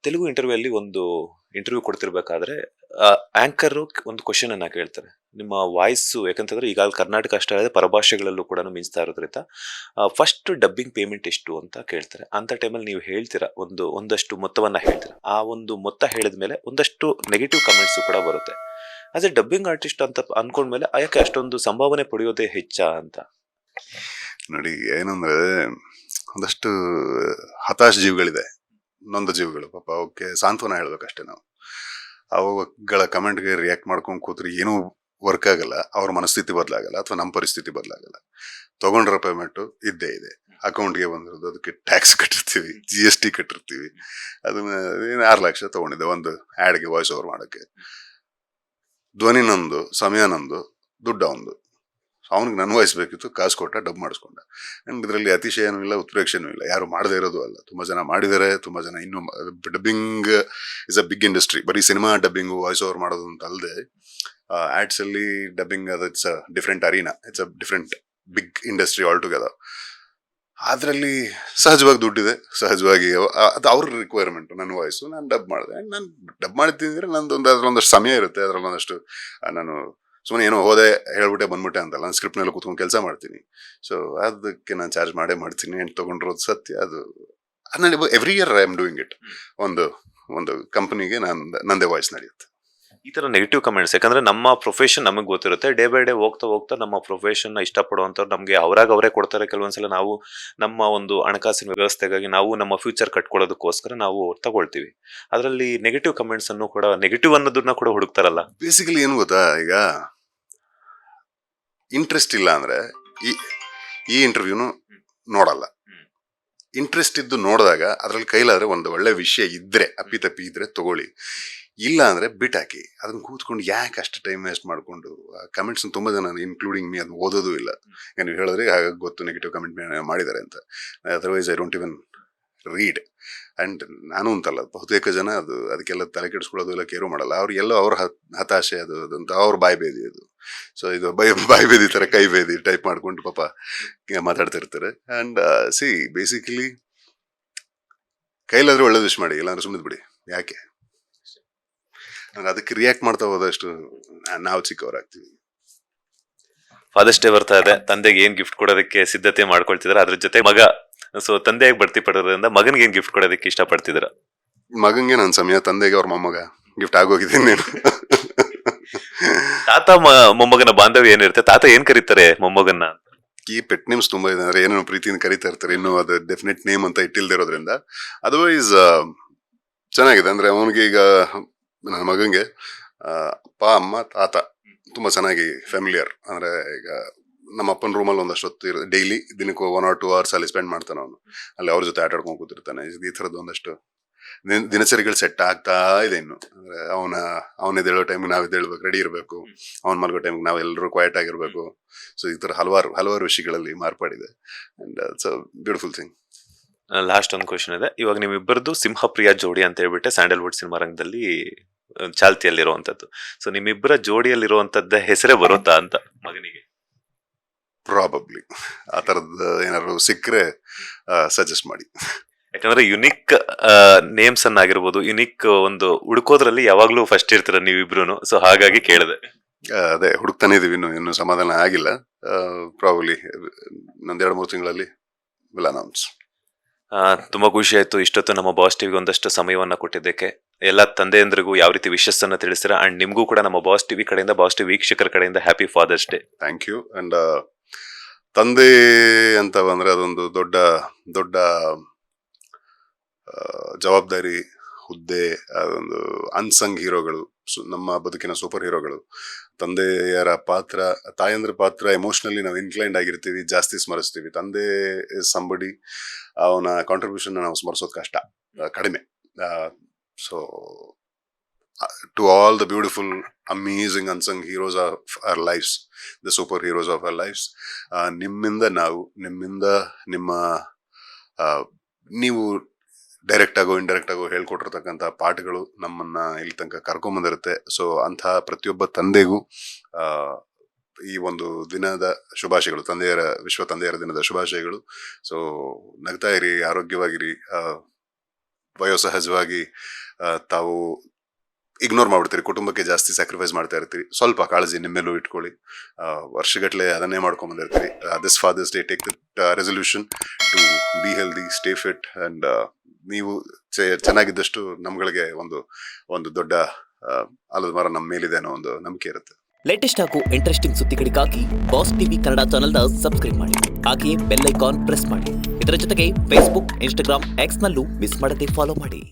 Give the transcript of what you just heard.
Telugu interview ಅಲ್ಲಿ ಒಂದು interview ಕೊಡ್ತಿರ್ಬೇಕಾದ್ರೆ anchor ಒಂದು ಕ್ವಶನ್ ಅನ್ನ ಕೇಳ್ತಾರೆ. ನಿಮ್ಮ ವಾಯ್ಸು ಯಾಕಂತಂದ್ರೆ ಈಗ ಕರ್ನಾಟಕ ಅಷ್ಟೇ ಅಲ್ಲದೆ ಪರಭಾಷೆಗಳಲ್ಲೂ ಕೂಡ ಮಿಂಚ್ತಾ ಇರೋದ್ರಿಂದ ಫಸ್ಟ್ ಡಬ್ಬಿಂಗ್ ಪೇಮೆಂಟ್ ಎಷ್ಟು ಅಂತ ಕೇಳ್ತಾರೆ. ಅಂತ ಟೈಮಲ್ಲಿ ನೀವು ಹೇಳ್ತೀರಾ, ಒಂದಷ್ಟು ಮೊತ್ತವನ್ನ ಹೇಳ್ತೀರಾ. ಆ ಒಂದು ಮೊತ್ತ ಹೇಳಿದ ಮೇಲೆ ಒಂದಷ್ಟು ನೆಗೆಟಿವ್ ಕಮೆಂಟ್ಸ್ ಕೂಡ ಬರುತ್ತೆ. ಆಸ್ ಎ ಡಬ್ಬಿಂಗ್ ಆರ್ಟಿಸ್ಟ್ ಅಂತ ಅನ್ಕೊಂಡ್ಮೇಲೆ ಯಾಕೆ ಅಷ್ಟೊಂದು ಸಂಭಾವನೆ ಪಡೆಯೋದೇ ಹೆಚ್ಚಾ ಅಂತ? ನೋಡಿ, ಏನಂದ್ರೆ ಒಂದಷ್ಟು ಹತಾಶ ಜೀವಿಗಳಿದೆ, ನೊಂದ ಜೀವಿಗಳು. ಪಾಪ ಅವಕ್ಕೆ ಸಾಂತ್ವನ ಹೇಳ್ಬೇಕಷ್ಟೇ ನಾವು. ಅವುಗಳ ಕಮೆಂಟ್ಗೆ ರಿಯಾಕ್ಟ್ ಮಾಡ್ಕೊಂಡು ಕೂತ್ರೆ ಏನೂ ವರ್ಕ್ ಆಗಲ್ಲ. ಅವ್ರ ಮನಸ್ಥಿತಿ ಬದಲಾಗಲ್ಲ ಅಥವಾ ನಮ್ಮ ಪರಿಸ್ಥಿತಿ ಬದಲಾಗಲ್ಲ. ತಗೊಂಡ್ರ ಪೇಮೆಂಟು ಇದ್ದೇ ಇದೆ, ಅಕೌಂಟ್ಗೆ ಬಂದಿರೋದು, ಅದಕ್ಕೆ ಟ್ಯಾಕ್ಸ್ ಕಟ್ಟಿರ್ತೀವಿ, GST ಕಟ್ಟಿರ್ತೀವಿ. ಅದನ್ನ 6 ಲಕ್ಷ ತಗೊಂಡಿದ್ದೆ ಒಂದು ಆ್ಯಡ್ಗೆ ವಾಯ್ಸ್ ಓವರ್ ಮಾಡೋಕ್ಕೆ. ಧ್ವನಿ ನಂದು, ಸಮಯ ನಂದು, ದುಡ್ಡು ಅವಂದು. ಅವ್ನಿಗೆ ನನ್ನ ವಾಯ್ಸ್ ಬೇಕಿತ್ತು, ಕಾಸು ಕೊಟ್ಟ ಡಬ್ ಮಾಡಿಸ್ಕೊಂಡ. ಆ್ಯಂಡ್ ಇದರಲ್ಲಿ ಅತಿಶಯನೂ ಇಲ್ಲ, ಉತ್ಪ್ರೇಕ್ಷೆನೂ ಇಲ್ಲ. ಯಾರು ಮಾಡದೇ ಇರೋದು ಅಲ್ಲ, ತುಂಬ ಜನ ಮಾಡಿದ್ದಾರೆ. ತುಂಬ ಜನ ಇನ್ನೂ dubbing is a big industry. ಬರೀ ಸಿನಿಮಾ ಡಬ್ಬಿಂಗು ವಾಯ್ಸ್ ಓವರ್ ಮಾಡೋದು ಅಂತ ಅಲ್ಲದೆ ಆ್ಯಡ್ಸ್ ಅಲ್ಲಿ ಡಬ್ಬಿಂಗ್, ಅದು it's a different arena, it's a different big industry all together. ಅದರಲ್ಲಿ ಸಹಜವಾಗಿ ದುಡ್ಡಿದೆ, ಸಹಜವಾಗಿ ಅದು ಅವ್ರ ರಿಕ್ವೈರ್ಮೆಂಟು. ನನ್ನ ವಾಯ್ಸು ನಾನು ಡಬ್ ಮಾಡಿದೆ. ನಾನು ಡಬ್ ಮಾಡಿದ್ದಿದ್ರೆ ಅದರಲ್ಲೊಂದಷ್ಟು ಸಮಯ ಇರುತ್ತೆ, ಅದರಲ್ಲೊಂದಷ್ಟು ನಾನು ಸುಮ್ಮನೆ ಏನೋ ಹೋದೆ ಹೇಳ್ಬಿಟ್ಟೆ ಬಂದ್ಬಿಟ್ಟೆ ಅಂತಲ್ಲ, ನಾನು ಸ್ಕ್ರಿಪ್ಟ್ನೆಲ್ಲ ಕೂತ್ಕೊಂಡು ಕೆಲಸ ಮಾಡ್ತೀನಿ. ಸೊ ಅದಕ್ಕೆ ನಾನು ಚಾರ್ಜ್ ಮಾಡ್ತೀನಿ ಅಂತ ತೊಗೊಂಡಿರೋದು ಸತ್ಯ. ಅದು ನಾನು every year I am doing it. ಒಂದು ಕಂಪನಿಗೆ ನಂದೇ ವಾಯ್ಸ್ ನಡೆಯುತ್ತೆ. ಈ ತರ ನೆಗೆಟಿವ್ ಕಮೆಂಟ್ಸ್, ಯಾಕಂದ್ರೆ ನಮ್ಮ ಪ್ರೊಫೆಷನ್ ನಮಗೆ ಗೊತ್ತಿರುತ್ತೆ. ಡೇ ಬೈ ಡೇ ಹೋಗ್ತಾ ನಮ್ಮ ಪ್ರೊಫೆಷನ್ ಇಷ್ಟಪಡುವಂತವ್ರು ನಮಗೆ ಅವರೇ ಕೊಡ್ತಾರೆ. ಕೆಲವೊಂದ್ಸಲ ನಾವು ನಮ್ಮ ಒಂದು ಹಣಕಾಸಿನ ವ್ಯವಸ್ಥೆಗಾಗಿ ನಾವು ನಮ್ಮ ಫ್ಯೂಚರ್ ಕಟ್ಕೊಳ್ಳೋದಕ್ಕೋಸ್ಕರ ನಾವು ತಗೊಳ್ತೀವಿ. ಅದರಲ್ಲಿ ನೆಗೆಟಿವ್ ಕಮೆಂಟ್ಸ್ ಅನ್ನು ಕೂಡ, ನೆಗೆಟಿವ್ ಅನ್ನೋದನ್ನ ಕೂಡ ಹುಡುಕ್ತಾರಲ್ಲ. ಬೇಸಿಕಲಿ ಏನು ಗೊತ್ತಾ, ಈಗ ಇಂಟ್ರೆಸ್ಟ್ ಇಲ್ಲ ಅಂದ್ರೆ ಈ ಇಂಟರ್ವ್ಯೂನು ನೋಡಲ್ಲ. ಇಂಟ್ರೆಸ್ಟ್ ಇದ್ದು ನೋಡಿದಾಗ ಅದ್ರಲ್ಲಿ ಕೈಲಾದ್ರೆ ಒಂದು ಒಳ್ಳೆ ವಿಷಯ ಇದ್ರೆ, ಅಪ್ಪಿತಪ್ಪಿ ಇದ್ರೆ ತಗೊಳ್ಳಿ. ಇಲ್ಲ ಅಂದ್ರೆ ಬಿಟ್ಟಾಕಿ. ಅದನ್ನ ಕೂತ್ಕೊಂಡು ಯಾಕೆ ಅಷ್ಟು ಟೈಮ್ ವೇಸ್ಟ್ ಮಾಡ್ಕೊಂಡು ಕಮೆಂಟ್ಸ್ ತುಂಬ ಜನ ಇನ್ಕ್ಲೂಡಿಂಗ್ ಮೀ ಅದು ಓದೋದು ಇಲ್ಲ. ನೀವು ಹೇಳಿದ್ರೆ ಹಾಗಾಗಿ ಗೊತ್ತು ನೆಗೆಟಿವ್ ಕಮೆಂಟ್ ಮಾಡಿದ್ದಾರೆ ಅಂತ. Otherwise I don't even read. And ನಾನು ಅಂತಲ್ಲ, ಬಹುತೇಕ ಜನ ಅದಕ್ಕೆಲ್ಲ ತಲೆ ಕೆಡಿಸ್ಕೊಳ್ಳೋದು ಇಲ್ಲ, ಕೇರು ಮಾಡಲ್ಲ. ಅವ್ರ ಹತಾಶೆ ಅದು ಅಂತ ಅವ್ರ ಬಾಯಿ ಬೇದಿ ಅದು. ಸೊ ಇದು ಬಾಯಿ ಬೇದಿ ತರ ಕೈ ಬೇದಿ ಟೈಪ್ ಮಾಡ್ಕೊಂಡು ಪಾಪ ಮಾತಾಡ್ತಾ ಇರ್ತಾರೆ. ಅಂಡ್ ಬೇಸಿಕಲಿ ಕೈಲಾದ್ರೆ ಒಳ್ಳೆ ವಿಷ್ ಮಾಡಿ, ಇಲ್ಲಾಂದ್ರೆ ಸುಮ್ಮನೆ ಬಿಡಿ. ಯಾಕೆ ಅದಕ್ಕೆ ರಿಯಾಕ್ಟ್ ಮಾಡ್ತಾ ಹೋದಷ್ಟು ನಾವು ಚಿಕ್ಕವರಾಗ್ತೀವಿ. ಫಾದರ್ಸ್ ಡೇ ಬರ್ತಾ ಇದೆ, ತಂದೆಗೆ ಏನ್ ಗಿಫ್ಟ್ ಕೊಡೋದಕ್ಕೆ ಸಿದ್ಧತೆ ಮಾಡ್ಕೊಳ್ತಿದಾರೆ? ಅದ್ರ ಜೊತೆ ಮಗ, ಸೊ ತಂದೆಗೆ ಬಡ್ತಿ ಪಡೋದ್ರಿಂದ ಮಗನ್ಗೆ ಏನ್ ಗಿಫ್ಟ್ ಕೊಡೋದಕ್ಕೆ ಇಷ್ಟಪಡ್ತಿದ್ರ? ಮಗಂಗೆ ನನ್ನ ಸಮಯ, ತಂದೆಗೆ ಅವ್ರ ಮೊಮ್ಮಗ ಗಿಫ್ಟ್ ಆಗೋಗಿದ್ದೀನಿ. ತಾತ ಮೊಮ್ಮಗನ ಬಾಂಧವ್ಯ ಏನಿರುತ್ತೆ? ತಾತ ಏನ್ ಕರೀತಾರೆ ಮೊಮ್ಮಗನ್ನ? ಈ ಪೆಟ್ ನೇಮ್ಸ್ ತುಂಬಾ ಇದೆ, ಅಂದ್ರೆ ಏನೇನೋ ಪ್ರೀತಿಯಿಂದ ಕರೀತಾ ಇರ್ತಾರೆ. ಇನ್ನು ಅದು ಡೆಫಿನೆಟ್ ನೇಮ್ ಅಂತ ಇಟ್ಟಿಲ್ದಿರೋದ್ರಿಂದ. ಅದರ್ವೈಸ್ ಚೆನ್ನಾಗಿದೆ. ಅಂದ್ರೆ ಅವನಿಗೆ ಈಗ ನನ್ನ ಮಗಂಗೆ ಅಪ್ಪ, ಅಮ್ಮ, ತಾತ ತುಂಬಾ ಚೆನ್ನಾಗಿ ಫ್ಯಾಮಿಲಿಯರ್. ಅಂದ್ರೆ ಈಗ ನಮ್ಮ ಅಪ್ಪನ ರೂಮಲ್ಲಿ ಒಂದಷ್ಟು ಡೈಲಿ ದಿನಕ್ಕೆ 1 or 2 hours ಅಲ್ಲಿ ಸ್ಪೆಂಡ್ ಮಾಡ್ತಾನೆ. ಅವನು ಅಲ್ಲಿ ಅವ್ರ ಜೊತೆ ಆಟ ಆಡ್ಕೊಂಡು ಕೂತಿರ್ತಾನೆ. ಈ ಥರದ್ದು ಒಂದಷ್ಟು ದಿನಚರಿಗಳು ಸೆಟ್ ಆಗ್ತಾ ಇದೆ ಇನ್ನು. ಅಂದ್ರೆ ಅವನ ಎದ್ದೇಳೋ ಟೈಮ್ಗೆ ನಾವು ಎದ್ದೇಳ್ಬೇಕು, ರೆಡಿ ಇರಬೇಕು. ಅವ್ನ ಮಲ್ಗೋ ಟೈಮ್ಗೆ ನಾವು ಎಲ್ಲರೂ ಕ್ವೈಟ್ ಆಗಿರ್ಬೇಕು. ಸೊ ಈ ತರ ಹಲವಾರು ವಿಷಯಗಳಲ್ಲಿ ಮಾರ್ಪಾಡಿದೆ. And it's a beautiful thing. Last ಒಂದು ಕ್ವಶನ್ ಇದೆ. ಇವಾಗ ನಿಮ್ಮಿಬ್ಬರದು ಸಿಂಹಪ್ರಿಯ ಜೋಡಿ ಅಂತ ಹೇಳ್ಬಿಟ್ಟೆ ಸ್ಯಾಂಡಲ್ವುಡ್ ಸಿನಿಮಾ ರಂಗದಲ್ಲಿ ಚಾಲ್ತಿಯಲ್ಲಿರುವಂತದ್ದು. ಸೊ ನಿಮ್ಮಿಬ್ಬರ ಜೋಡಿಯಲ್ಲಿರುವಂತದ್ದ ಹೆಸರೇ ಬರುತ್ತಾ ಅಂತ ಮಗನಿಗೆ? ಪ್ರಾಬಬ್ಲಿ ಆ ತರದ್ ಏನಾದ್ರು ಸಿಕ್ಕರೆ ಸಜೆಸ್ಟ್ ಮಾಡಿ. ಯಾಕಂದ್ರೆ ಯುನಿಕ್ ನೇಮ್ಸ್ ಅನ್ನಾಗಿರ್ಬೋದು, ಯುನಿಕ್ ಒಂದು ಹುಡುಕೋದ್ರಲ್ಲಿ ಯಾವಾಗ್ಲೂ ಫಸ್ಟ್ ಇರ್ತೀರ ನೀವಿಬ್ರು. ಸೊ ಹಾಗಾಗಿ ಕೇಳಿದೆ. ಅದೇ ಹುಡುಕ್ತಾನೆ ಇದೀವಿ, ಇನ್ನು ಸಮಾಧಾನ ಆಗಿಲ್ಲ. ಪ್ರಾಬಬ್ಲಿ ಇನ್ನೊಂದ್ 2-3 ತಿಂಗಳಲ್ಲಿ ವಿಲ್ ಅನೌನ್ಸ್. ತುಂಬಾ ಖುಷಿ ಆಯ್ತು ಇಷ್ಟೊತ್ತು ನಮ್ಮ ಬಾಸ್ ಟಿವಿಗೆ ಒಂದಷ್ಟು ಸಮಯವನ್ನ ಕೊಟ್ಟಿದ್ದಕ್ಕೆ. ಎಲ್ಲ ತಂದೆಯಂದ್ರಿಗೂ ಯಾವ ರೀತಿ ವಿಶಸ್ ಅನ್ನ ತಿಳಿಸ್ತೀರಾ? ಅಂಡ್ ನಿಮ್ಗೂ ಕೂಡ ನಮ್ಮ ಬಾಸ್ ಟಿವಿ ಕಡೆಯಿಂದ, ಬಾಸ್ ಟಿವಿ ವೀಕ್ಷಕರ ಕಡೆಯಿಂದ happy fathers day. Thank you. And ತಂದೆ ಅಂತ ಬಂದ್ರೆ ಅದೊಂದು ದೊಡ್ಡ ಜವಾಬ್ದಾರಿ, ಹುದ್ದೆ. ಅದೊಂದು ಅನ್ಸಂಗ್ ಹೀರೋಗಳು, ನಮ್ಮ ಬದುಕಿನ ಸೂಪರ್ ಹೀರೋಗಳು. ತಂದೆಯರ ಪಾತ್ರ, ತಾಯಂದ್ರ ಪಾತ್ರ ಎಮೋಷನಲಿ ನಾವು ಇನ್ಕ್ಲೈನ್ಡ್ ಆಗಿರ್ತೀವಿ, ಜಾಸ್ತಿ ಸ್ಮರಿಸ್ತೀವಿ. ತಂದೆ ಇಸ್ ಸಂಬಡಿ, ಅವನ ಕಾಂಟ್ರಿಬ್ಯೂಷನ್ ನಾವು ಸ್ಮರಿಸೋದು ಕಡಿಮೆ. So to all the beautiful, amazing unsung heroes of our lives, the super heroes of our lives, ನಿಮ್ಮಿಂದ ನೀವು ಡೈರೆಕ್ಟ್ ಆಗೋ ಇಂಡೈರೆಕ್ಟ್ ಆಗೋ ಹೇಳ್ಕೊಟ್ಟಿರ್ತಕ್ಕಂಥ ಪಾಠಗಳು ನಮ್ಮನ್ನ ಇಲ್ಲಿ ತನಕ ಕರ್ಕೊಂಬಂದಿರುತ್ತೆ. ಸೊ ಅಂಥ ಪ್ರತಿಯೊಬ್ಬ ತಂದೆಗೂ ಈ ಒಂದು ದಿನದ ಶುಭಾಶಯಗಳು, ವಿಶ್ವ ತಂದೆಯರ ದಿನದ ಶುಭಾಶಯಗಳು. ಸೊ ನಗ್ತಾ ಇರಿ, ಆರೋಗ್ಯವಾಗಿರಿ. ವಯೋಸಹಜವಾಗಿ ತಾವು ಇಗ್ನೋರ್ ಮಾಡ್ಬಿಡ್ತೀರಿ, ಕುಟುಂಬಕ್ಕೆ ಜಾಸ್ತಿ ಸ್ಯಾಕ್ರಿಫೈಸ್ ಮಾಡ್ತಾ ಇರ್ತೀರಿ. ಸ್ವಲ್ಪ ಕಾಳಜಿ ನಿಮ್ಮೇಲೂ ಇಟ್ಕೊಳ್ಳಿ. ವರ್ಷಗಟ್ಟಲೆ ಅದನ್ನೇ ಮಾಡ್ಕೊಂಡ್ ಬಂದಿರ್ತೀರಿ. This Father's Day take the resolution to be healthy, stay fit and ನೀವು ಚೆನ್ನಾಗಿದ್ದಷ್ಟು ನಮ್ಗಳಿಗೆ ಒಂದು ದೊಡ್ಡ ಆಲದ ಮರ ನಮ್ಮ ಮೇಲಿದೆ ಅನ್ನೋ ಒಂದು ನಂಬಿಕೆ ಇರುತ್ತೆ. ಲೇಟೆಸ್ಟ್ ಹಾಗೂ ಇಂಟ್ರೆಸ್ಟಿಂಗ್ ಸುದ್ದಿಗಳಿಗಾಗಿ ಬಾಸ್ ಟಿವಿ ಕನ್ನಡ ಚಾನೆಲ್ನ ಸಬ್ಸ್ಕ್ರೈಬ್ ಮಾಡಿ. ಹಾಗೆಯೇ ಬೆಲ್ ಐಕಾನ್ ಪ್ರೆಸ್ ಮಾಡಿ. ಇದರ ಜೊತೆಗೆ ಫೇಸ್ಬುಕ್, ಇನ್ಸ್ಟಾಗ್ರಾಮ್, ಎಕ್ಸ್ ನಲ್ಲೂ ಮಿಸ್ ಮಾಡದೆ ಫಾಲೋ ಮಾಡಿ.